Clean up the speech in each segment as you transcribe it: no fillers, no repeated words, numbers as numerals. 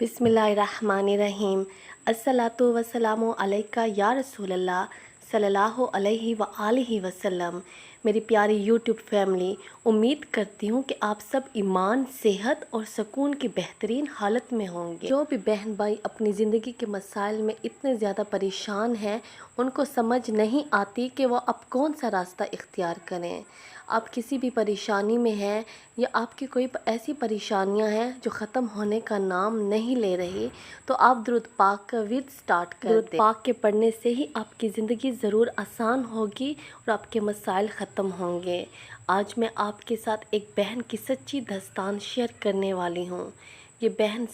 बिस्मिल्लाहिर्रहमानिर्रहीम। अस्सलातु वस्सलामु अलैका या रसूल अल्लाह सल्लल्लाहु अलैहि व आलिहि वसल्लम। मेरी प्यारी यूट्यूब फैमिली, उम्मीद करती हूँ कि आप सब ईमान, सेहत और सुकून की बेहतरीन हालत में होंगे। जो भी बहन भाई अपनी ज़िंदगी के मसाइल में इतने ज़्यादा परेशान हैं, उनको समझ नहीं आती कि वो अब कौन सा रास्ता इख्तियार करें। आप किसी भी परेशानी में हैं या आपकी कोई ऐसी परेशानियां हैं जो ख़त्म होने का नाम नहीं ले रही, तो आप दुरूद पाक का विर्द स्टार्ट कर दें। दुरूद पाक के पढ़ने से ही आपकी ज़िंदगी ज़रूर आसान होगी और आपके मसाइल ख़त्म होंगे। आज मैं आपके साथ एक बहन की सच्ची दास्तान शेयर करने वाली हूँ। ये बहन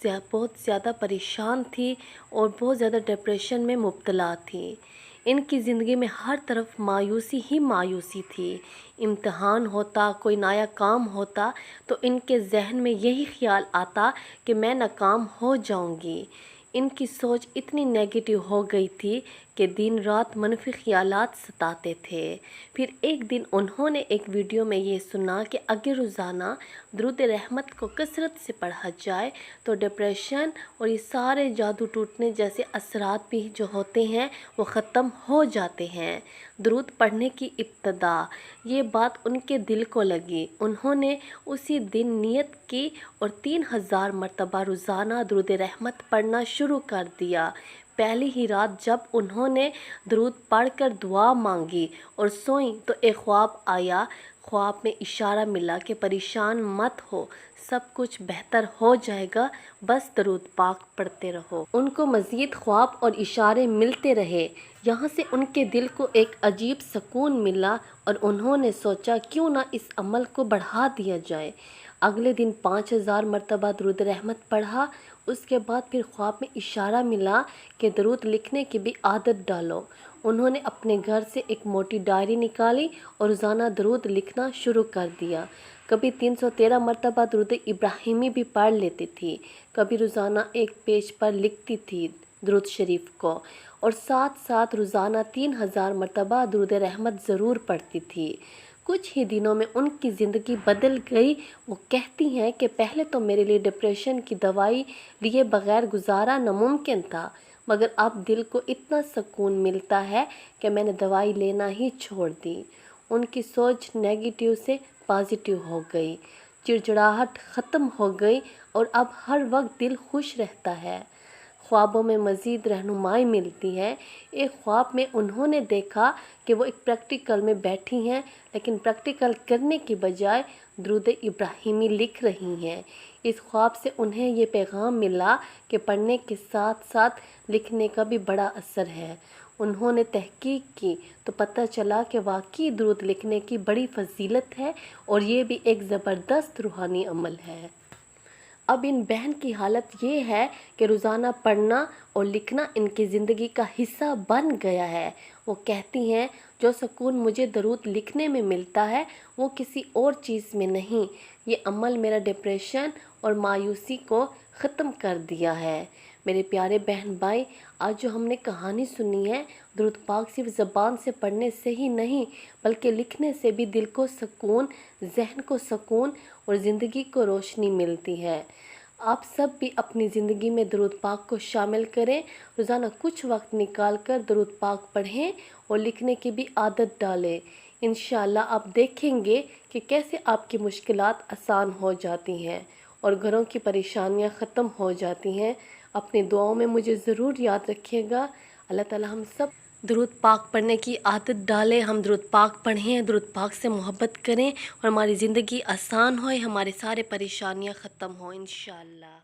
बहुत ज़्यादा परेशान थी और बहुत ज़्यादा डिप्रेशन में मुब्तला थी। इनकी ज़िंदगी में हर तरफ मायूसी ही मायूसी थी। इम्तिहान होता, कोई नया काम होता तो इनके जहन में यही ख्याल आता कि मैं नाकाम हो जाऊंगी। इनकी सोच इतनी नेगेटिव हो गई थी कि दिन रात मनफी ख्यालात सताते थे। फिर एक दिन उन्होंने एक वीडियो में ये सुना कि अगर रोज़ाना दुरूद रहमत को कसरत से पढ़ा जाए तो डिप्रेशन और ये सारे जादू टूटने जैसे असरात भी जो होते हैं वो ख़त्म हो जाते हैं। दुरूद पढ़ने की इब्तिदा, ये बात उनके दिल को लगी। उन्होंने उसी दिन नियत की और 3000 मरतबा रोज़ाना दुरूद रहमत पढ़ना शुरू कर दिया। पहली ही रात जब उन्होंने दुरूद पढ़कर दुआ मांगी और सोई तो एक ख्वाब आया। ख्वाब में इशारा मिला कि परेशान मत हो, सब कुछ बेहतर हो जाएगा, बस दुरूद पाक पढ़ते रहो। उनको मज़ीद ख्वाब और इशारे मिलते रहे। यहाँ से उनके दिल को एक अजीब सुकून मिला और उन्होंने सोचा क्यों ना इस अमल को बढ़ा दिया जाए। अगले दिन 5000 मरतबा दुरूद रहमत पढ़ा। उसके बाद फिर ख्वाब में इशारा मिला कि दुरूद लिखने की भी आदत डालो। उन्होंने अपने घर से एक मोटी डायरी निकाली और रोज़ाना दुरूद लिखना शुरू कर दिया। कभी 313 मरतबा दुरूद इब्राहिमी भी पढ़ लेती थी, कभी रोज़ाना एक पेज पर लिखती थी दुरूद शरीफ को, और साथ साथ रोज़ाना 3000 मरतबा दुरूद रहमत ज़रूर पढ़ती थी। कुछ ही दिनों में उनकी ज़िंदगी बदल गई। वो कहती हैं कि पहले तो मेरे लिए डिप्रेशन की दवाई लिए बग़ैर गुजारा नामुमकिन था, मगर अब दिल को इतना सुकून मिलता है कि मैंने दवाई लेना ही छोड़ दी। उनकी सोच नेगेटिव से पॉजिटिव हो गई, चिड़चिड़ाहट ख़त्म हो गई और अब हर वक्त दिल खुश रहता है। ख्वाबों में मज़ीद रहनुमाई मिलती है। एक ख्वाब में उन्होंने देखा कि वो एक प्रैक्टिकल में बैठी हैं, लेकिन प्रैक्टिकल करने की बजाय दुरूद इब्राहिमी लिख रही हैं। इस ख्वाब से उन्हें ये पैगाम मिला कि पढ़ने के साथ साथ लिखने का भी बड़ा असर है। उन्होंने तहकीक की तो पता चला कि वाकई दुरूद लिखने की बड़ी फजीलत है और ये भी एक ज़बरदस्त रूहानी अमल है। अब इन बहन की हालत ये है कि रोज़ाना पढ़ना और लिखना इनकी ज़िंदगी का हिस्सा बन गया है। वो कहती हैं जो सुकून मुझे दुरूद लिखने में मिलता है वो किसी और चीज़ में नहीं। ये अमल मेरा डिप्रेशन और मायूसी को ख़त्म कर दिया है। मेरे प्यारे बहन भाई, आज जो हमने कहानी सुनी है, दुरूद पाक सिर्फ ज़बान से पढ़ने से ही नहीं बल्कि लिखने से भी दिल को सुकून, जहन को सुकून और ज़िंदगी को रोशनी मिलती है। आप सब भी अपनी ज़िंदगी में दुरूद पाक को शामिल करें। रोज़ाना कुछ वक्त निकाल कर दुरूद पाक पढ़ें और लिखने की भी आदत डालें। इंशाअल्लाह आप देखेंगे कि कैसे आपकी मुश्किलात आसान हो जाती हैं और घरों की परेशानियां ख़त्म हो जाती हैं। अपनी दुआओं में मुझे ज़रूर याद रखिएगा। अल्लाह ताला हम सब दुरूद पाक पढ़ने की आदत डालें। हम दुरूद पाक पढ़ें, दुरूद पाक से मोहब्बत करें और हमारी ज़िंदगी आसान होए, हमारे सारे परेशानियां ख़त्म हों इंशाअल्लाह।